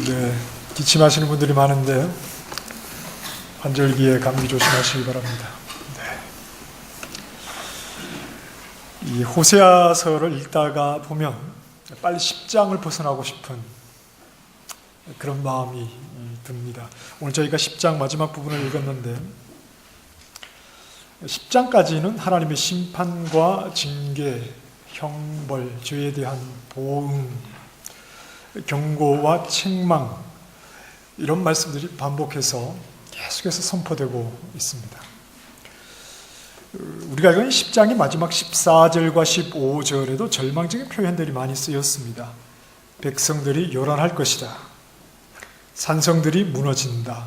네, 기침하시는 분들이 많은데 환절기에 감기 조심하시기 바랍니다. 네. 이 호세아서를 읽다가 보면 빨리 10장을 벗어나고 싶은 그런 마음이 듭니다. 오늘 저희가 10장 마지막 부분을 읽었는데 10장까지는 하나님의 심판과 징계, 형벌, 죄에 대한 보응, 경고와 책망, 이런 말씀들이 반복해서 계속해서 선포되고 있습니다. 우리가 읽은 10장의 마지막 14절과 15절에도 절망적인 표현들이 많이 쓰였습니다. 백성들이 요란할 것이다. 산성들이 무너진다.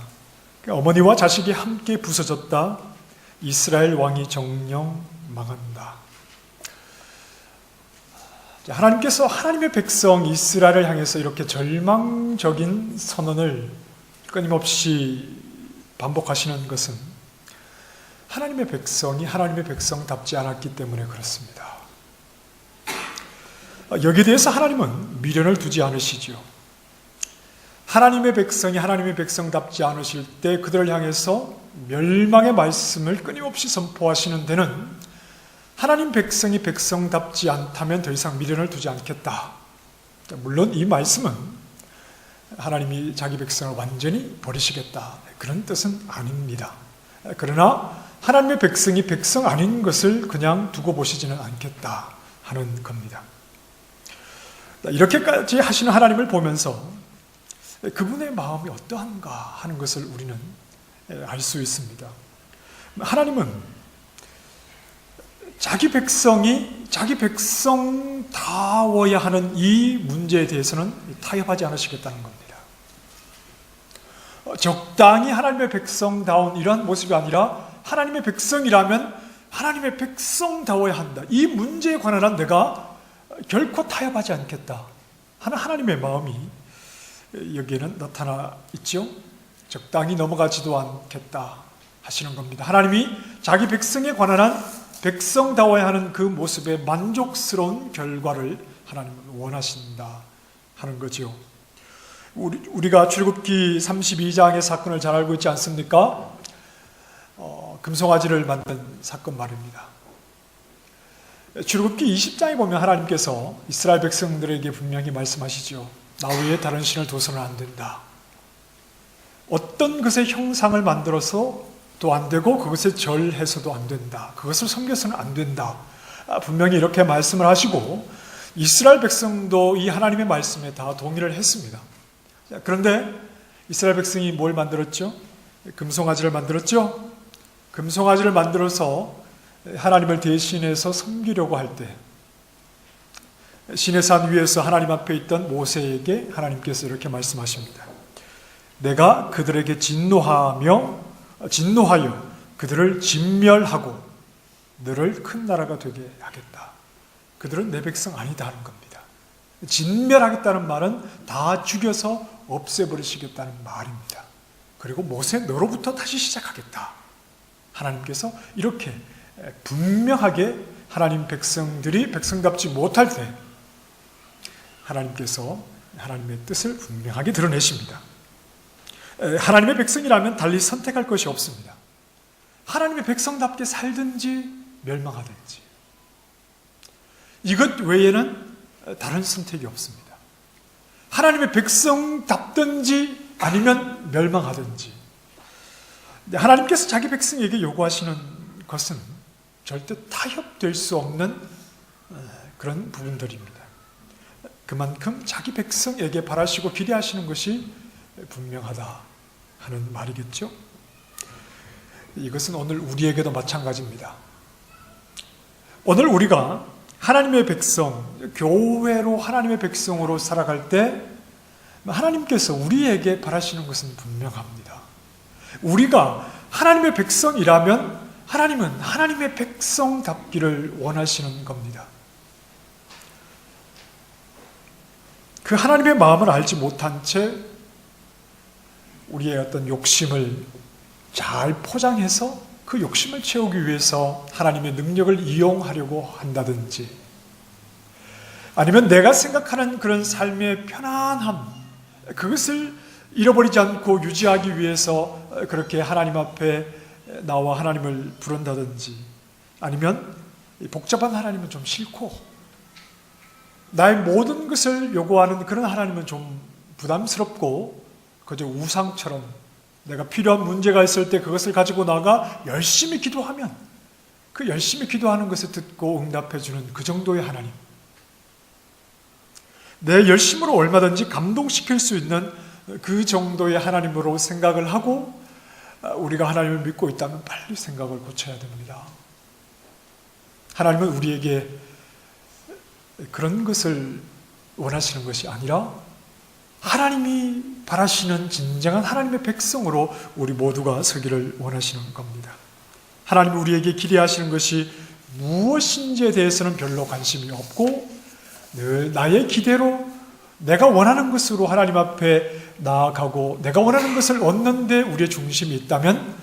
어머니와 자식이 함께 부서졌다. 이스라엘 왕이 정령 망한다. 하나님께서 하나님의 백성 이스라엘을 향해서 이렇게 절망적인 선언을 끊임없이 반복하시는 것은 하나님의 백성이 하나님의 백성답지 않았기 때문에 그렇습니다. 여기에 대해서 하나님은 미련을 두지 않으시죠. 하나님의 백성이 하나님의 백성답지 않으실 때 그들을 향해서 멸망의 말씀을 끊임없이 선포하시는 데는 하나님 백성이 백성답지 않다면 더 이상 미련을 두지 않겠다. 물론 이 말씀은 하나님이 자기 백성을 완전히 버리시겠다, 그런 뜻은 아닙니다. 그러나 하나님의 백성이 백성 아닌 것을 그냥 두고 보시지는 않겠다 하는 겁니다. 이렇게까지 하시는 하나님을 보면서 그분의 마음이 어떠한가 하는 것을 우리는 알 수 있습니다. 하나님은 자기 백성이 자기 백성다워야 하는 이 문제에 대해서는 타협하지 않으시겠다는 겁니다. 적당히 하나님의 백성다운 이러한 모습이 아니라 하나님의 백성이라면 하나님의 백성다워야 한다. 이 문제에 관한 한 내가 결코 타협하지 않겠다 하는 하나님의 마음이 여기에는 나타나 있죠. 적당히 넘어가지도 않겠다 하시는 겁니다. 하나님이 자기 백성에 관한 한 백성다워야 하는 그 모습의 만족스러운 결과를 하나님은 원하신다 하는 거죠. 우리가 출애굽기 32장의 사건을 잘 알고 있지 않습니까? 금송아지를 만든 사건 말입니다. 출애굽기 20장에 보면 하나님께서 이스라엘 백성들에게 분명히 말씀하시죠. 나 외에 다른 신을 둬서는 안 된다. 어떤 것의 형상을 만들어서 또 안 되고 그것에 절해서도 안 된다. 그것을 섬겨서는 안 된다. 분명히 이렇게 말씀을 하시고 이스라엘 백성도 이 하나님의 말씀에 다 동의를 했습니다. 그런데 이스라엘 백성이 뭘 만들었죠? 금송아지를 만들었죠? 금송아지를 만들어서 하나님을 대신해서 섬기려고 할 때 시내산 위에서 하나님 앞에 있던 모세에게 하나님께서 이렇게 말씀하십니다. 내가 그들에게 진노하여 그들을 진멸하고 너를 큰 나라가 되게 하겠다. 그들은 내 백성 아니다 하는 겁니다. 진멸하겠다는 말은 다 죽여서 없애버리시겠다는 말입니다. 그리고 모세 너로부터 다시 시작하겠다. 하나님께서 이렇게 분명하게 하나님 백성들이 백성답지 못할 때 하나님께서 하나님의 뜻을 분명하게 드러내십니다. 하나님의 백성이라면 달리 선택할 것이 없습니다. 하나님의 백성답게 살든지 멸망하든지 이것 외에는 다른 선택이 없습니다. 하나님의 백성답든지 아니면 멸망하든지. 하나님께서 자기 백성에게 요구하시는 것은 절대 타협될 수 없는 그런 부분들입니다. 그만큼 자기 백성에게 바라시고 기대하시는 것이 분명하다 하는 말이겠죠. 이것은 오늘 우리에게도 마찬가지입니다. 오늘 우리가 하나님의 백성, 교회로 하나님의 백성으로 살아갈 때 하나님께서 우리에게 바라시는 것은 분명합니다. 우리가 하나님의 백성이라면 하나님은 하나님의 백성답기를 원하시는 겁니다. 그 하나님의 마음을 알지 못한 채 우리의 어떤 욕심을 잘 포장해서 그 욕심을 채우기 위해서 하나님의 능력을 이용하려고 한다든지 아니면 내가 생각하는 그런 삶의 편안함, 그것을 잃어버리지 않고 유지하기 위해서 그렇게 하나님 앞에 나와 하나님을 부른다든지, 아니면 복잡한 하나님은 좀 싫고 나의 모든 것을 요구하는 그런 하나님은 좀 부담스럽고 그저 우상처럼 내가 필요한 문제가 있을 때 그것을 가지고 나가 열심히 기도하면 그 열심히 기도하는 것을 듣고 응답해 주는 그 정도의 하나님, 내 열심으로 얼마든지 감동시킬 수 있는 그 정도의 하나님으로 생각을 하고 우리가 하나님을 믿고 있다면 빨리 생각을 고쳐야 됩니다. 하나님은 우리에게 그런 것을 원하시는 것이 아니라 하나님이 바라시는 진정한 하나님의 백성으로 우리 모두가 서기를 원하시는 겁니다. 하나님이 우리에게 기대하시는 것이 무엇인지에 대해서는 별로 관심이 없고 늘 나의 기대로 내가 원하는 것으로 하나님 앞에 나아가고 내가 원하는 것을 얻는 데 우리의 중심이 있다면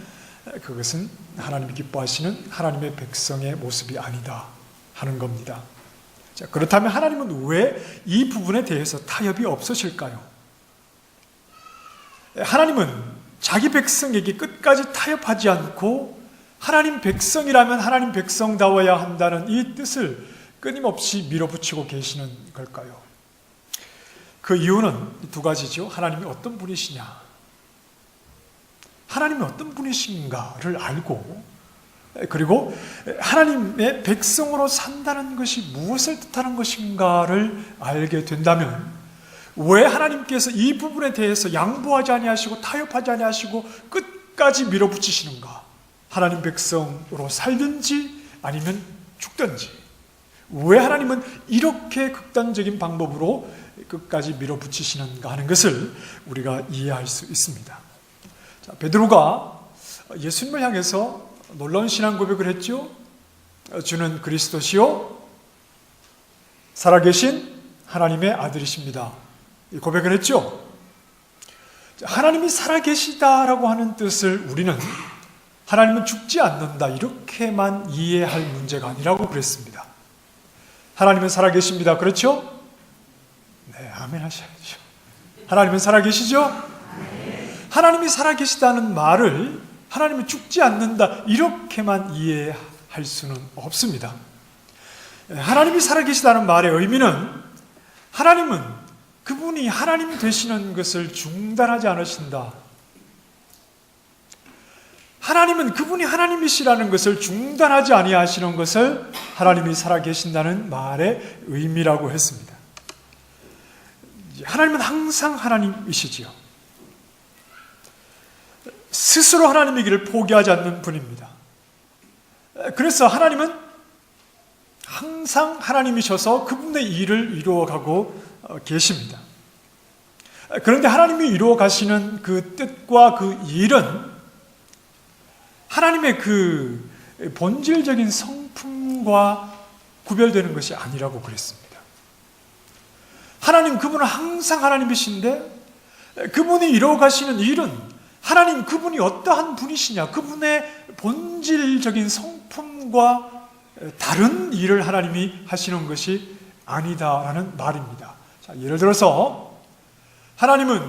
그것은 하나님이 기뻐하시는 하나님의 백성의 모습이 아니다 하는 겁니다. 자, 그렇다면 하나님은 왜 이 부분에 대해서 타협이 없으실까요? 하나님은 자기 백성에게 끝까지 타협하지 않고 하나님 백성이라면 하나님 백성다워야 한다는 이 뜻을 끊임없이 밀어붙이고 계시는 걸까요? 그 이유는 두 가지죠. 하나님이 어떤 분이시냐, 하나님이 어떤 분이신가를 알고, 그리고 하나님의 백성으로 산다는 것이 무엇을 뜻하는 것인가를 알게 된다면 왜 하나님께서 이 부분에 대해서 양보하지 아니하시고 타협하지 아니하시고 끝까지 밀어붙이시는가? 하나님 백성으로 살든지 아니면 죽든지 왜 하나님은 이렇게 극단적인 방법으로 끝까지 밀어붙이시는가 하는 것을 우리가 이해할 수 있습니다. 자, 베드로가 예수님을 향해서 놀라운 신앙 고백을 했죠. 주는 그리스도시요 살아계신 하나님의 아들이십니다. 이 고백을 했죠. 하나님이 살아계시다라고 하는 뜻을 우리는 하나님은 죽지 않는다 이렇게만 이해할 문제가 아니라고 그랬습니다. 하나님은 살아계십니다. 그렇죠? 네, 아멘 하셔야죠. 하나님은 살아계시죠? 하나님이 살아계시다는 말을 하나님은 죽지 않는다 이렇게만 이해할 수는 없습니다. 하나님이 살아계시다는 말의 의미는 하나님은 그분이 하나님 되시는 것을 중단하지 않으신다. 하나님은 그분이 하나님이시라는 것을 중단하지 아니하시는 것을 하나님이 살아계신다는 말의 의미라고 했습니다. 하나님은 항상 하나님이시지요. 스스로 하나님의 길을 포기하지 않는 분입니다. 그래서 하나님은 항상 하나님이셔서 그분의 일을 이루어가고 계십니다. 그런데 하나님이 이루어가시는 그 뜻과 그 일은 하나님의 그 본질적인 성품과 구별되는 것이 아니라고 그랬습니다. 하나님 그분은 항상 하나님이신데 그분이 이루어가시는 일은 하나님 그분이 어떠한 분이시냐, 그분의 본질적인 성품과 다른 일을 하나님이 하시는 것이 아니다라는 말입니다. 자, 예를 들어서 하나님은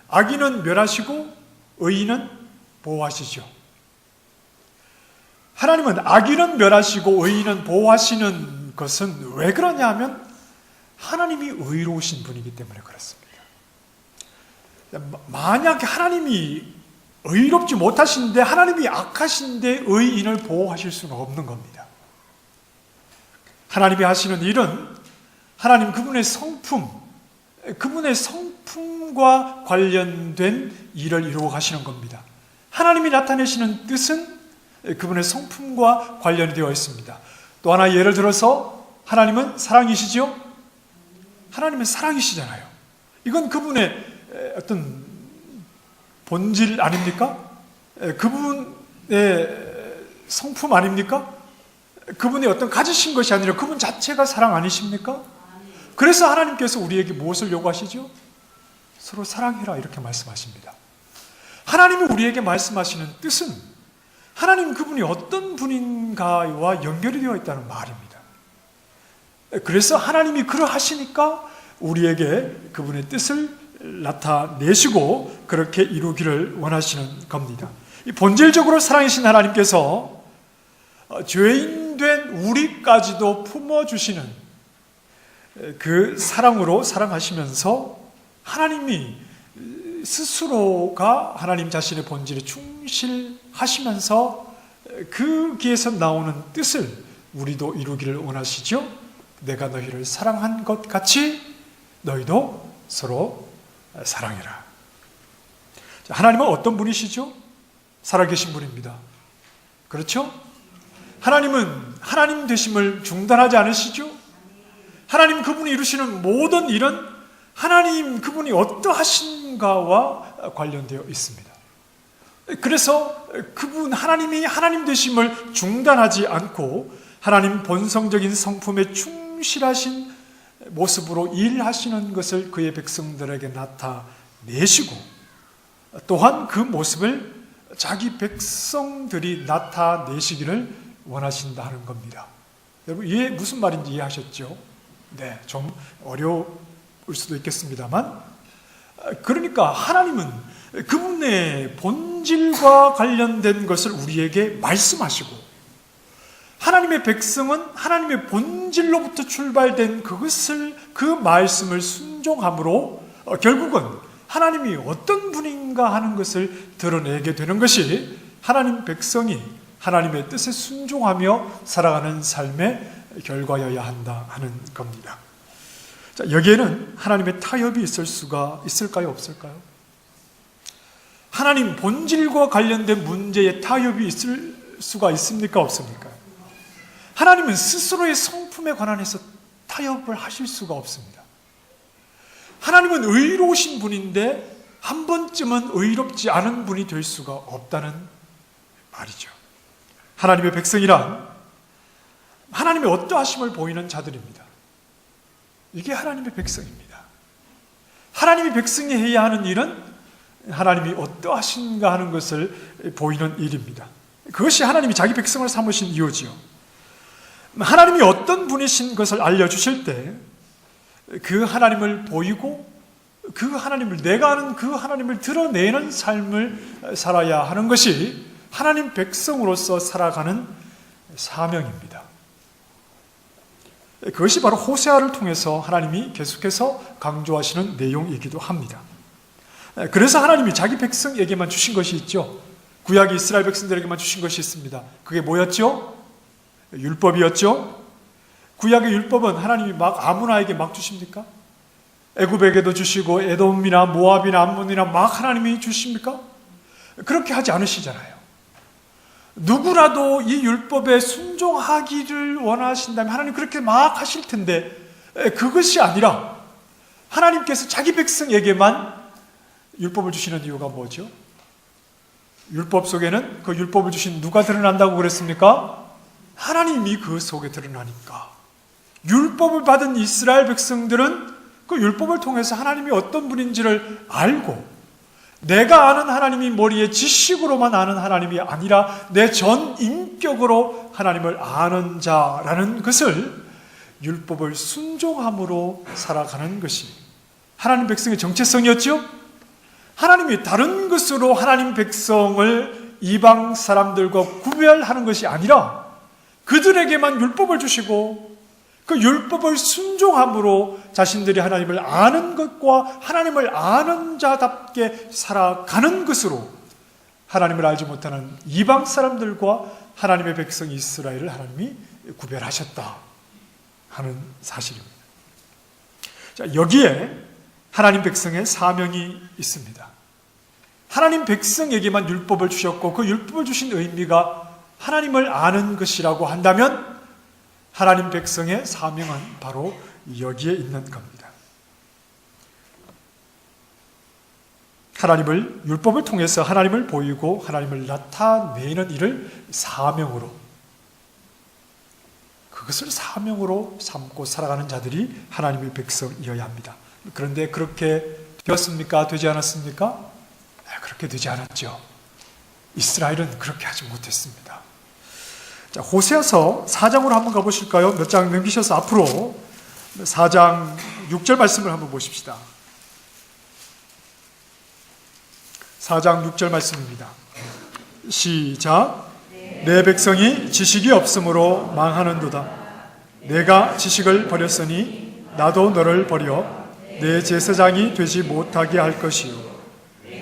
악인은 멸하시고 의인은 보호하시죠. 하나님은 악인은 멸하시고 의인은 보호하시는 것은 왜 그러냐 하면 하나님이 의로우신 분이기 때문에 그렇습니다. 만약 하나님이 의롭지 못하신데 하나님이 악하신데 의인을 보호하실 수는 없는 겁니다. 하나님이 하시는 일은 하나님 그분의 성품, 그분의 성품과 관련된 일을 이루어 가시는 겁니다. 하나님이 나타내시는 뜻은 그분의 성품과 관련이 되어 있습니다. 또 하나 예를 들어서 하나님은 사랑이시죠? 하나님은 사랑이시잖아요. 이건 그분의 어떤 본질 아닙니까? 그분의 성품 아닙니까? 그분의 어떤 가지신 것이 아니라 그분 자체가 사랑 아니십니까? 그래서 하나님께서 우리에게 무엇을 요구하시죠? 서로 사랑해라 이렇게 말씀하십니다. 하나님이 우리에게 말씀하시는 뜻은 하나님 그분이 어떤 분인가와 연결이 되어 있다는 말입니다. 그래서 하나님이 그러하시니까 우리에게 그분의 뜻을 나타내시고 그렇게 이루기를 원하시는 겁니다. 본질적으로 사랑이신 하나님께서 죄인된 우리까지도 품어주시는 그 사랑으로 사랑하시면서 하나님이 스스로가 하나님 자신의 본질에 충실하시면서 거기에서 나오는 뜻을 우리도 이루기를 원하시죠. 내가 너희를 사랑한 것 같이 너희도 서로 사랑해라. 하나님은 어떤 분이시죠? 살아계신 분입니다. 그렇죠? 하나님은 하나님 되심을 중단하지 않으시죠? 하나님 그분이 이루시는 모든 일은 하나님 그분이 어떠하신가와 관련되어 있습니다. 그래서 그분 하나님이 하나님 되심을 중단하지 않고 하나님 본성적인 성품에 충실하신 모습으로 일하시는 것을 그의 백성들에게 나타내시고 또한 그 모습을 자기 백성들이 나타내시기를 원하신다는 겁니다. 여러분 이게 무슨 말인지 이해하셨죠? 네, 좀 어려울 수도 있겠습니다만 그러니까 하나님은 그분의 본질과 관련된 것을 우리에게 말씀하시고 하나님의 백성은 하나님의 본질로부터 출발된 그것을 그 말씀을 순종함으로 결국은 하나님이 어떤 분인가 하는 것을 드러내게 되는 것이 하나님 백성이 하나님의 뜻에 순종하며 살아가는 삶의 결과여야 한다 하는 겁니다. 자, 여기에는 하나님의 타협이 있을까요? 없을까요? 하나님 본질과 관련된 문제에 타협이 있을 수가 있습니까? 없습니까? 하나님은 스스로의 성품에 관해서 타협을 하실 수가 없습니다. 하나님은 의로우신 분인데 한 번쯤은 의롭지 않은 분이 될 수가 없다는 말이죠. 하나님의 백성이란 하나님의 어떠하심을 보이는 자들입니다. 이게 하나님의 백성입니다. 하나님의 백성이 해야 하는 일은 하나님이 어떠하신가 하는 것을 보이는 일입니다. 그것이 하나님이 자기 백성을 삼으신 이유지요. 하나님이 어떤 분이신 것을 알려주실 때 그 하나님을 보이고 그 하나님을 내가 아는 그 하나님을 드러내는 삶을 살아야 하는 것이 하나님 백성으로서 살아가는 사명입니다. 그것이 바로 호세아를 통해서 하나님이 계속해서 강조하시는 내용이기도 합니다. 그래서 하나님이 자기 백성에게만 주신 것이 있죠. 구약의 이스라엘 백성들에게만 주신 것이 있습니다. 그게 뭐였죠? 율법이었죠. 구약의 율법은 하나님이 막 아무나에게 막 주십니까? 애굽에게도 주시고 에돔이나 모압이나 암몬이나 막 하나님이 주십니까? 그렇게 하지 않으시잖아요. 누구라도 이 율법에 순종하기를 원하신다면 하나님 그렇게 막 하실 텐데 그것이 아니라 하나님께서 자기 백성에게만 율법을 주시는 이유가 뭐죠? 율법 속에는 그 율법을 주신 누가 드러난다고 그랬습니까? 하나님이 그 속에 드러나니까. 율법을 받은 이스라엘 백성들은 그 율법을 통해서 하나님이 어떤 분인지를 알고 내가 아는 하나님이 머리에 지식으로만 아는 하나님이 아니라 내 전 인격으로 하나님을 아는 자라는 것을 율법을 순종함으로 살아가는 것이 하나님 백성의 정체성이었죠. 하나님이 다른 것으로 하나님 백성을 이방 사람들과 구별하는 것이 아니라 그들에게만 율법을 주시고 그 율법을 순종함으로 자신들이 하나님을 아는 것과 하나님을 아는 자답게 살아가는 것으로 하나님을 알지 못하는 이방 사람들과 하나님의 백성 이스라엘을 하나님이 구별하셨다 하는 사실입니다. 자, 여기에 하나님 백성의 사명이 있습니다. 하나님 백성에게만 율법을 주셨고 그 율법을 주신 의미가 하나님을 아는 것이라고 한다면 하나님 백성의 사명은 바로 여기에 있는 겁니다. 하나님을 율법을 통해서 하나님을 보이고 하나님을 나타내는 일을 사명으로 그것을 사명으로 삼고 살아가는 자들이 하나님의 백성이어야 합니다. 그런데 그렇게 되었습니까? 되지 않았습니까? 그렇게 되지 않았죠. 이스라엘은 그렇게 하지 못했습니다. 자, 호세아서 4장으로 한번 가보실까요? 몇 장 넘기셔서 앞으로 4장 6절 말씀을 한번 보십시다. 4장 6절 말씀입니다. 시작. 내 백성이 지식이 없으므로 망하는도다. 내가 지식을 버렸으니 나도 너를 버려 내 제사장이 되지 못하게 할 것이요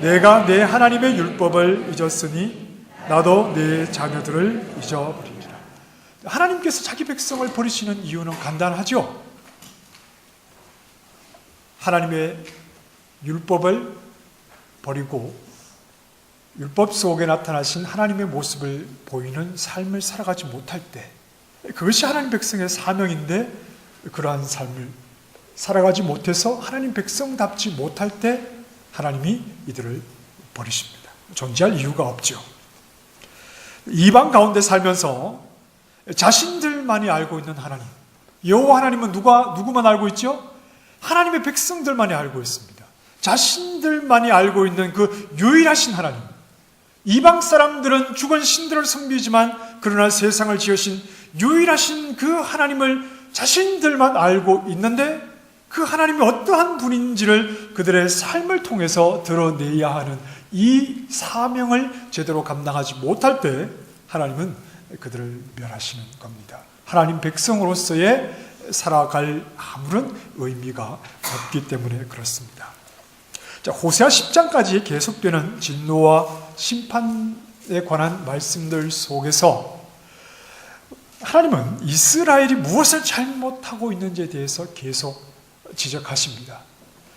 내가 내 하나님의 율법을 잊었으니 나도 내 자녀들을 잊어버리리라. 하나님께서 자기 백성을 버리시는 이유는 간단하죠. 하나님의 율법을 버리고 율법 속에 나타나신 하나님의 모습을 보이는 삶을 살아가지 못할 때, 그것이 하나님 백성의 사명인데 그러한 삶을 살아가지 못해서 하나님 백성답지 못할 때 하나님이 이들을 버리십니다. 존재할 이유가 없죠. 이방 가운데 살면서 자신들만이 알고 있는 하나님, 여호와 하나님은 누구만 알고 있죠? 하나님의 백성들만이 알고 있습니다. 자신들만이 알고 있는 그 유일하신 하나님. 이방 사람들은 죽은 신들을 섬기지만 그러나 세상을 지으신 유일하신 그 하나님을 자신들만 알고 있는데 그 하나님이 어떠한 분인지를 그들의 삶을 통해서 드러내야 하는 이 사명을 제대로 감당하지 못할 때 하나님은 그들을 멸하시는 겁니다. 하나님 백성으로서의 살아갈 아무런 의미가 없기 때문에 그렇습니다. 자, 호세아 10장까지 계속되는 진노와 심판에 관한 말씀들 속에서 하나님은 이스라엘이 무엇을 잘못하고 있는지에 대해서 계속 지적하십니다.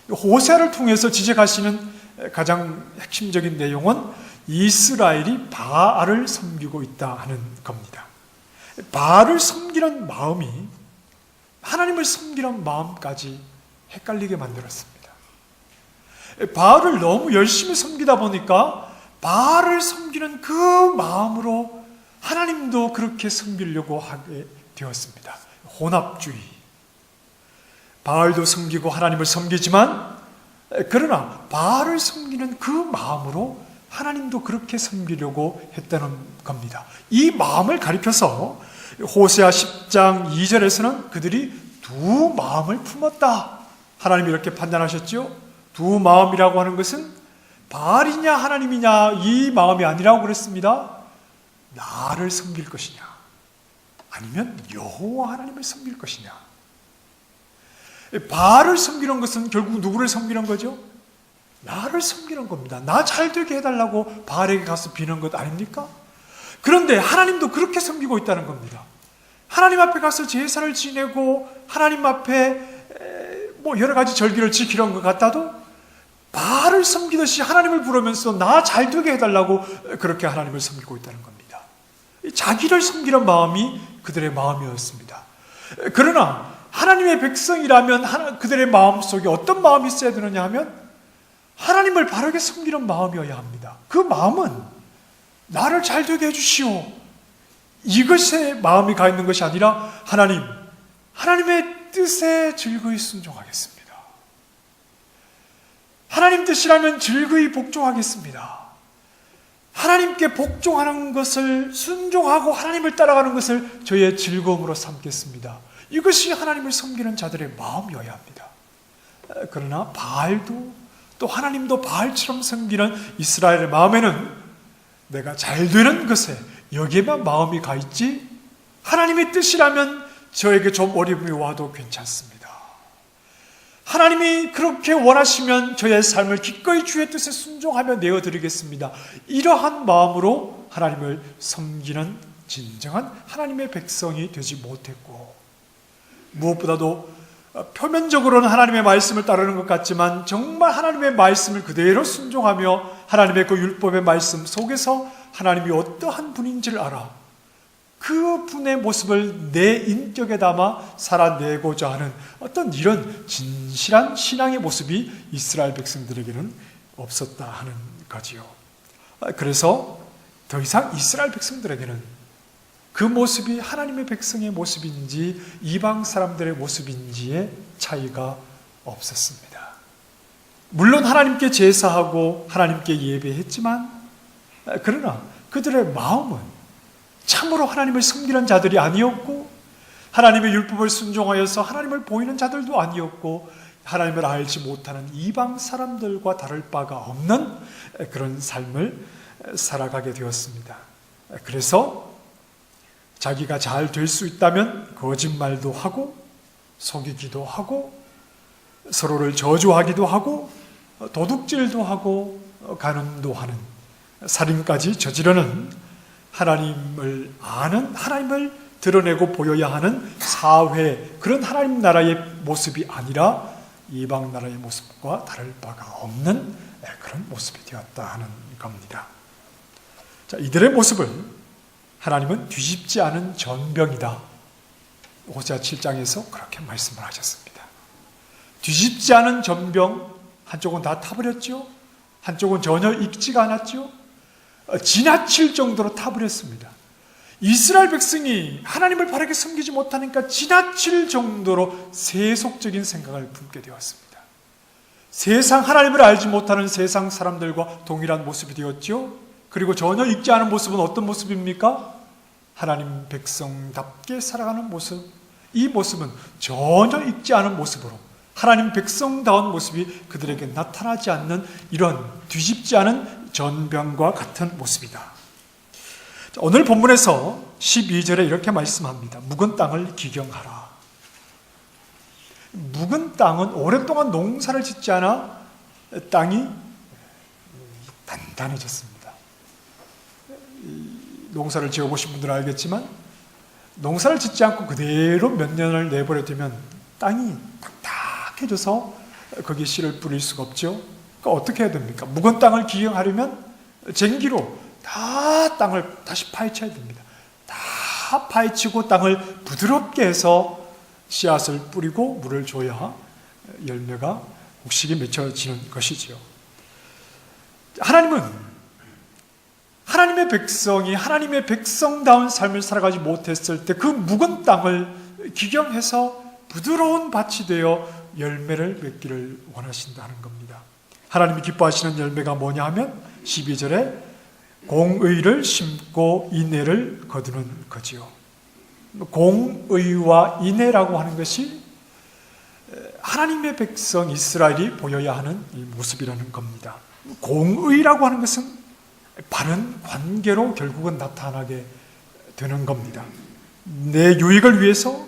호세아를 통해서 지적하시는 가장 핵심적인 내용은 이스라엘이 바알을 섬기고 있다 하는 겁니다. 바알을 섬기는 마음이 하나님을 섬기는 마음까지 헷갈리게 만들었습니다. 바알을 너무 열심히 섬기다 보니까 바알을 섬기는 그 마음으로 하나님도 그렇게 섬기려고 하게 되었습니다. 혼합주의. 바알도 섬기고 하나님을 섬기지만 그러나 바알을 섬기는 그 마음으로 하나님도 그렇게 섬기려고 했다는 겁니다. 이 마음을 가리켜서 호세아 10장 2절에서는 그들이 두 마음을 품었다. 하나님이 이렇게 판단하셨죠. 두 마음이라고 하는 것은 바알이냐 하나님이냐 이 마음이 아니라고 그랬습니다. 나를 섬길 것이냐 아니면 여호와 하나님을 섬길 것이냐. 바알을 섬기는 것은 결국 누구를 섬기는 거죠? 나를 섬기는 겁니다. 나 잘되게 해달라고 바알에게 가서 비는 것 아닙니까? 그런데 하나님도 그렇게 섬기고 있다는 겁니다. 하나님 앞에 가서 제사를 지내고 하나님 앞에 뭐 여러 가지 절기를 지키는 것 같아도 바알을 섬기듯이 하나님을 부르면서 나 잘되게 해달라고 그렇게 하나님을 섬기고 있다는 겁니다. 자기를 섬기는 마음이 그들의 마음이었습니다. 그러나 하나님의 백성이라면 그들의 마음속에 어떤 마음이 있어야 되느냐 하면 하나님을 바르게 섬기는 마음이어야 합니다. 그 마음은 나를 잘되게 해주시오, 이것에 마음이 가 있는 것이 아니라 하나님의 뜻에 즐거이 순종하겠습니다. 하나님 뜻이라면 즐거이 복종하겠습니다. 하나님께 복종하는 것을 순종하고 하나님을 따라가는 것을 저의 즐거움으로 삼겠습니다. 이것이 하나님을 섬기는 자들의 마음이어야 합니다. 그러나 바알도 또 하나님도 바알처럼 섬기는 이스라엘의 마음에는 내가 잘 되는 것에 여기에만 마음이 가 있지 하나님의 뜻이라면 저에게 좀 어려움이 와도 괜찮습니다. 하나님이 그렇게 원하시면 저의 삶을 기꺼이 주의 뜻에 순종하며 내어드리겠습니다. 이러한 마음으로 하나님을 섬기는 진정한 하나님의 백성이 되지 못했고, 무엇보다도 표면적으로는 하나님의 말씀을 따르는 것 같지만 정말 하나님의 말씀을 그대로 순종하며 하나님의 그 율법의 말씀 속에서 하나님이 어떠한 분인지를 알아 그 분의 모습을 내 인격에 담아 살아내고자 하는 어떤 이런 진실한 신앙의 모습이 이스라엘 백성들에게는 없었다 하는 거지요. 그래서 더 이상 이스라엘 백성들에게는 그 모습이 하나님의 백성의 모습인지 이방 사람들의 모습인지의 차이가 없었습니다. 물론 하나님께 제사하고 하나님께 예배했지만 그러나 그들의 마음은 참으로 하나님을 섬기는 자들이 아니었고 하나님의 율법을 순종하여서 하나님을 보이는 자들도 아니었고 하나님을 알지 못하는 이방 사람들과 다를 바가 없는 그런 삶을 살아가게 되었습니다. 그래서 자기가 잘 될 수 있다면 거짓말도 하고 속이기도 하고 서로를 저주하기도 하고 도둑질도 하고 간음도 하는, 살인까지 저지르는, 하나님을 아는, 하나님을 드러내고 보여야 하는 사회, 그런 하나님 나라의 모습이 아니라 이방 나라의 모습과 다를 바가 없는 그런 모습이 되었다 하는 겁니다. 자, 이들의 모습을 하나님은 뒤집지 않은 전병이다, 호세아 7장에서 그렇게 말씀을 하셨습니다. 뒤집지 않은 전병, 한쪽은 다 타버렸죠. 한쪽은 전혀 익지가 않았죠. 지나칠 정도로 타버렸습니다. 이스라엘 백성이 하나님을 바르게 섬기지 못하니까 지나칠 정도로 세속적인 생각을 품게 되었습니다. 세상, 하나님을 알지 못하는 세상 사람들과 동일한 모습이 되었죠. 그리고 전혀 익지 않은 모습은 어떤 모습입니까? 하나님 백성답게 살아가는 모습. 이 모습은 전혀 익지 않은 모습으로 하나님 백성다운 모습이 그들에게 나타나지 않는 이런 뒤집지 않은 전병과 같은 모습이다. 오늘 본문에서 12절에 이렇게 말씀합니다. 묵은 땅을 기경하라. 묵은 땅은 오랫동안 농사를 짓지 않아 땅이 단단해졌습니다. 농사를 지어보신 분들은 알겠지만 농사를 짓지 않고 그대로 몇 년을 내버려두면 땅이 딱딱해져서 거기에 씨를 뿌릴 수가 없죠. 그러니까 어떻게 해야 됩니까? 묵은 땅을 기경하려면 쟁기로 다 땅을 다시 파헤쳐야 됩니다. 다 파헤치고 땅을 부드럽게 해서 씨앗을 뿌리고 물을 줘야 열매가 곡식이 맺혀지는 것이지요. 하나님은 하나님의 백성이 하나님의 백성다운 삶을 살아가지 못했을 때 그 묵은 땅을 기경해서 부드러운 밭이 되어 열매를 맺기를 원하신다는 겁니다. 하나님이 기뻐하시는 열매가 뭐냐 하면 12절에 공의를 심고 인애를 거두는 거지요. 공의와 인애라고 하는 것이 하나님의 백성 이스라엘이 보여야 하는 이 모습이라는 겁니다. 공의라고 하는 것은 바른 관계로 결국은 나타나게 되는 겁니다. 내 유익을 위해서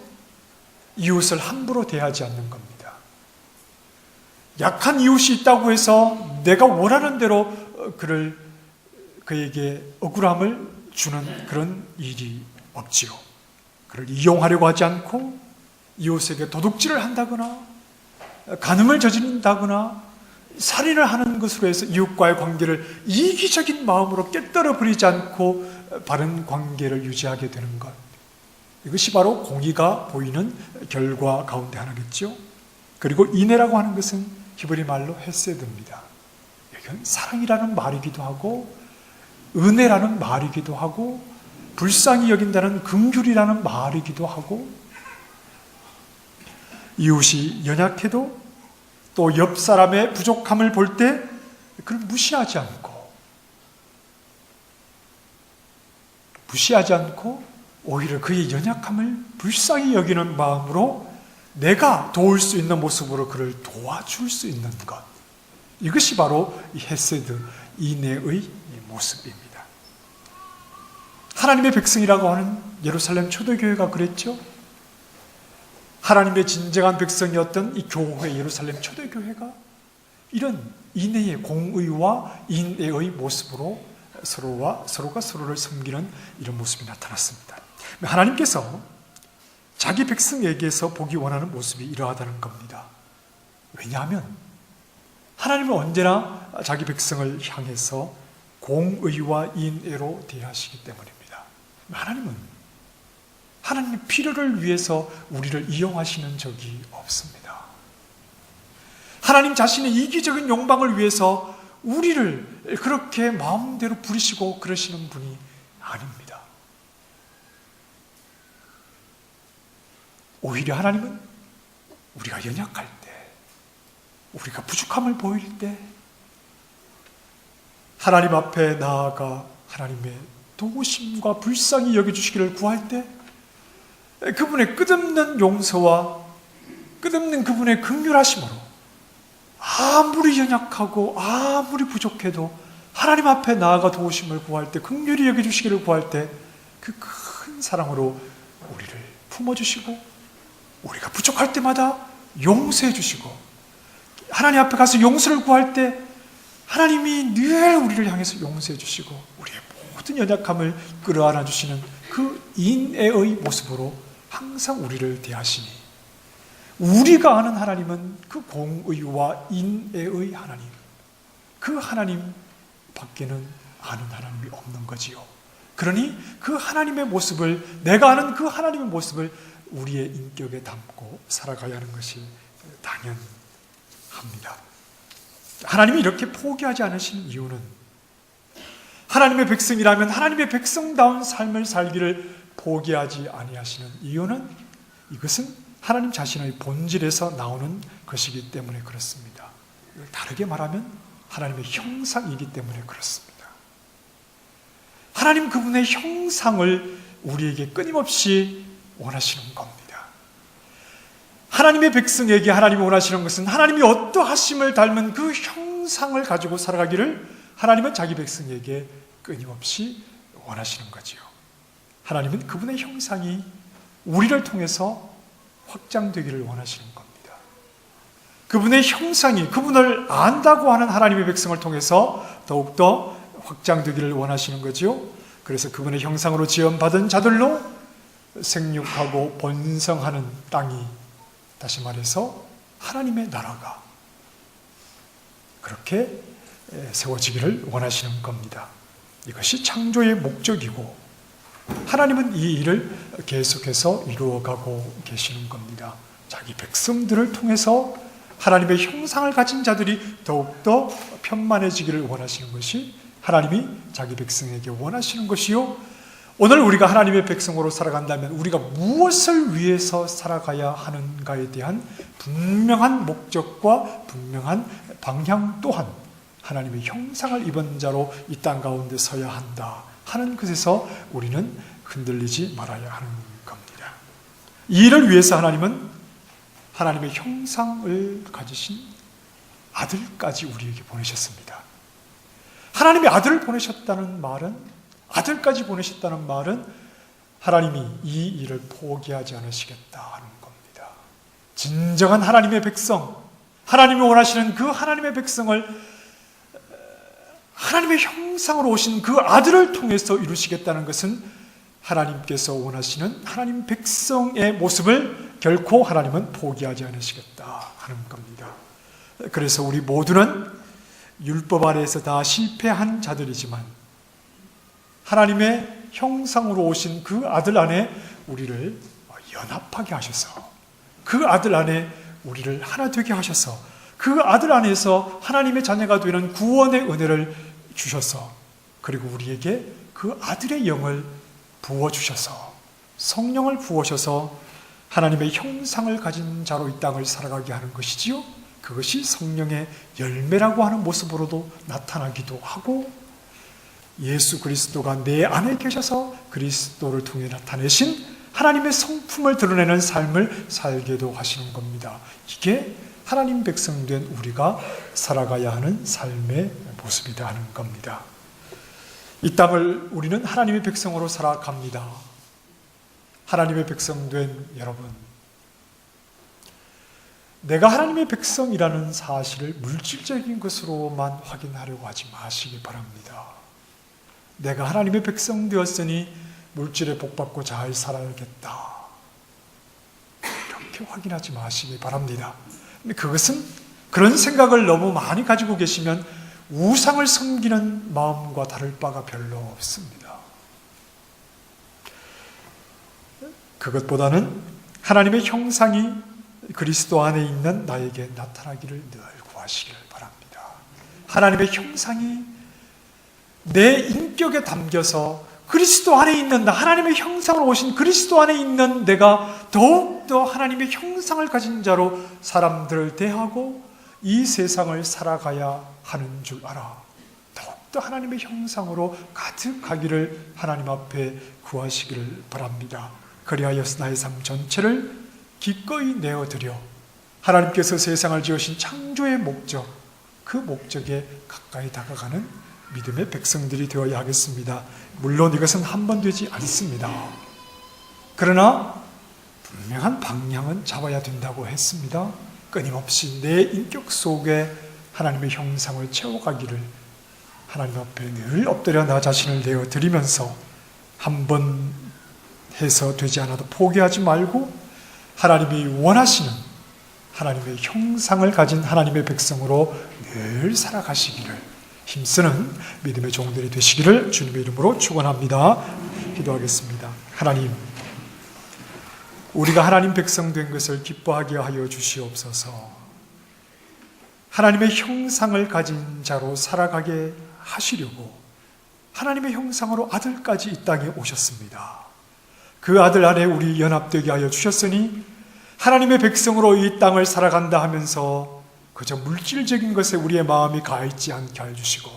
이웃을 함부로 대하지 않는 겁니다. 약한 이웃이 있다고 해서 내가 원하는 대로 그에게 억울함을 주는 그런 일이 없지요. 그를 이용하려고 하지 않고 이웃에게 도둑질을 한다거나 간음을 저지른다거나 살인을 하는 것으로 해서 이웃과의 관계를 이기적인 마음으로 깨뜨려 버리지 않고 바른 관계를 유지하게 되는 것, 이것이 바로 공의가 보이는 결과 가운데 하나겠죠. 그리고 인애라고 하는 것은 히브리 말로 헤세드입니다. 이건 사랑이라는 말이기도 하고 은혜라는 말이기도 하고 불쌍히 여긴다는 긍휼이라는 말이기도 하고, 이웃이 연약해도 또 옆 사람의 부족함을 볼 때 그걸 무시하지 않고 오히려 그의 연약함을 불쌍히 여기는 마음으로 내가 도울 수 있는 모습으로 그를 도와줄 수 있는 것, 이것이 바로 이 헤세드, 인애의 모습입니다. 하나님의 백성이라고 하는 예루살렘 초대교회가 그랬죠. 하나님의 진정한 백성이었던 이 교회, 예루살렘 초대교회가 이런 인애의, 공의와 인애의 모습으로 서로가 서로를 섬기는 이런 모습이 나타났습니다. 하나님께서 자기 백성에게서 보기 원하는 모습이 이러하다는 겁니다. 왜냐하면 하나님은 언제나 자기 백성을 향해서 공의와 인애로 대하시기 때문입니다. 하나님은 하나님의 필요를 위해서 우리를 이용하시는 적이 없습니다. 하나님 자신의 이기적인 욕망을 위해서 우리를 그렇게 마음대로 부리시고 그러시는 분이 아닙니다. 오히려 하나님은 우리가 연약할 때, 우리가 부족함을 보일 때 하나님 앞에 나아가 하나님의 도우심과 불쌍히 여겨주시기를 구할 때 그분의 끝없는 용서와 끝없는 그분의 긍휼하심으로 아무리 연약하고 아무리 부족해도 하나님 앞에 나아가 도우심을 구할 때, 긍휼히 여겨주시기를 구할 때 그 큰 사랑으로 우리를 품어주시고, 우리가 부족할 때마다 용서해 주시고, 하나님 앞에 가서 용서를 구할 때 하나님이 늘 우리를 향해서 용서해 주시고, 우리의 모든 연약함을 끌어안아 주시는 그 인애의 모습으로 항상 우리를 대하시니, 우리가 아는 하나님은 그 공의와 인애의 하나님, 그 하나님 밖에는 아는 하나님이 없는 거지요. 그러니 그 하나님의 모습을, 내가 아는 그 하나님의 모습을 우리의 인격에 담고 살아가야 하는 것이 당연합니다. 하나님이 이렇게 포기하지 않으시는 이유는, 하나님의 백성이라면 하나님의 백성다운 삶을 살기를 포기하지 아니하시는 이유는, 이것은 하나님 자신의 본질에서 나오는 것이기 때문에 그렇습니다. 다르게 말하면 하나님의 형상이기 때문에 그렇습니다. 하나님 그분의 형상을 우리에게 끊임없이 원하시는 겁니다. 하나님의 백성에게 하나님이 원하시는 것은 하나님이 어떠하심을 닮은 그 형상을 가지고 살아가기를 하나님은 자기 백성에게 끊임없이 원하시는 거지요. 하나님은 그분의 형상이 우리를 통해서 확장되기를 원하시는 겁니다. 그분의 형상이, 그분을 안다고 하는 하나님의 백성을 통해서 더욱더 확장되기를 원하시는 거지요. 그래서 그분의 형상으로 지음받은 자들로 생육하고 번성하는 땅이, 다시 말해서 하나님의 나라가 그렇게 세워지기를 원하시는 겁니다. 이것이 창조의 목적이고, 하나님은 이 일을 계속해서 이루어가고 계시는 겁니다. 자기 백성들을 통해서 하나님의 형상을 가진 자들이 더욱더 편만해지기를 원하시는 것이 하나님이 자기 백성에게 원하시는 것이요, 오늘 우리가 하나님의 백성으로 살아간다면 우리가 무엇을 위해서 살아가야 하는가에 대한 분명한 목적과 분명한 방향 또한 하나님의 형상을 입은 자로 이 땅 가운데 서야 한다 하는 것에서 우리는 흔들리지 말아야 하는 겁니다. 이 일을 위해서 하나님은 하나님의 형상을 가지신 아들까지 우리에게 보내셨습니다. 하나님의 아들을 보내셨다는 말은, 아들까지 보내셨다는 말은 하나님이 이 일을 포기하지 않으시겠다 하는 겁니다. 진정한 하나님의 백성, 하나님이 원하시는 그 하나님의 백성을 하나님의 형상으로 오신 그 아들을 통해서 이루시겠다는 것은 하나님께서 원하시는 하나님 백성의 모습을 결코 하나님은 포기하지 않으시겠다 하는 겁니다. 그래서 우리 모두는 율법 아래에서 다 실패한 자들이지만 하나님의 형상으로 오신 그 아들 안에 우리를 연합하게 하셔서, 그 아들 안에 우리를 하나 되게 하셔서, 그 아들 안에서 하나님의 자녀가 되는 구원의 은혜를 주셔서, 그리고 우리에게 그 아들의 영을 부어주셔서, 성령을 부어셔서 하나님의 형상을 가진 자로 이 땅을 살아가게 하는 것이지요. 그것이 성령의 열매라고 하는 모습으로도 나타나기도 하고, 예수 그리스도가 내 안에 계셔서 그리스도를 통해 나타내신 하나님의 성품을 드러내는 삶을 살게도 하시는 겁니다. 이게 하나님 백성 된 우리가 살아가야 하는 삶의 모습이다 하는 겁니다. 이 땅을 우리는 하나님의 백성으로 살아갑니다. 하나님의 백성 된 여러분, 내가 하나님의 백성이라는 사실을 물질적인 것으로만 확인하려고 하지 마시기 바랍니다. 내가 하나님의 백성 되었으니 물질에 복받고 잘 살아야겠다, 이렇게 확인하지 마시기 바랍니다. 근데 그것은, 그런 생각을 너무 많이 가지고 계시면 우상을 섬기는 마음과 다를 바가 별로 없습니다. 그것보다는 하나님의 형상이 그리스도 안에 있는 나에게 나타나기를 늘 구하시길 바랍니다. 하나님의 형상이 내 인격에 담겨서 그리스도 안에 있는 나, 하나님의 형상으로 오신 그리스도 안에 있는 내가 더욱더 하나님의 형상을 가진 자로 사람들을 대하고 이 세상을 살아가야 하는 줄 알아 더욱더 하나님의 형상으로 가득하기를 하나님 앞에 구하시기를 바랍니다. 그리하여서 나의 삶 전체를 기꺼이 내어드려 하나님께서 세상을 지으신 창조의 목적, 그 목적에 가까이 다가가는 믿음의 백성들이 되어야 하겠습니다. 물론 이것은 한 번 되지 않습니다. 그러나 분명한 방향은 잡아야 된다고 했습니다. 끊임없이 내 인격 속에 하나님의 형상을 채워가기를 하나님 앞에 늘 엎드려 나 자신을 내어드리면서 한 번 해서 되지 않아도 포기하지 말고 하나님이 원하시는 하나님의 형상을 가진 하나님의 백성으로 늘 살아가시기를 힘쓰는 믿음의 종들이 되시기를 주님의 이름으로 축원합니다. 기도하겠습니다. 하나님, 우리가 하나님 백성 된 것을 기뻐하게 하여 주시옵소서. 하나님의 형상을 가진 자로 살아가게 하시려고 하나님의 형상으로 아들까지 이 땅에 오셨습니다. 그 아들 안에 우리 연합되게 하여 주셨으니 하나님의 백성으로 이 땅을 살아간다 하면서 그저 물질적인 것에 우리의 마음이 가있지 않게 해주시고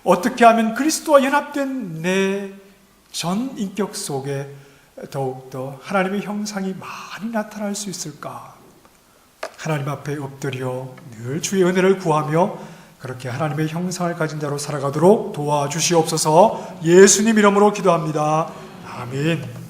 어떻게 하면 그리스도와 연합된 내 전 인격 속에 더욱더 하나님의 형상이 많이 나타날 수 있을까? 하나님 앞에 엎드려 늘 주의 은혜를 구하며 그렇게 하나님의 형상을 가진 자로 살아가도록 도와주시옵소서. 예수님 이름으로 기도합니다. 아멘.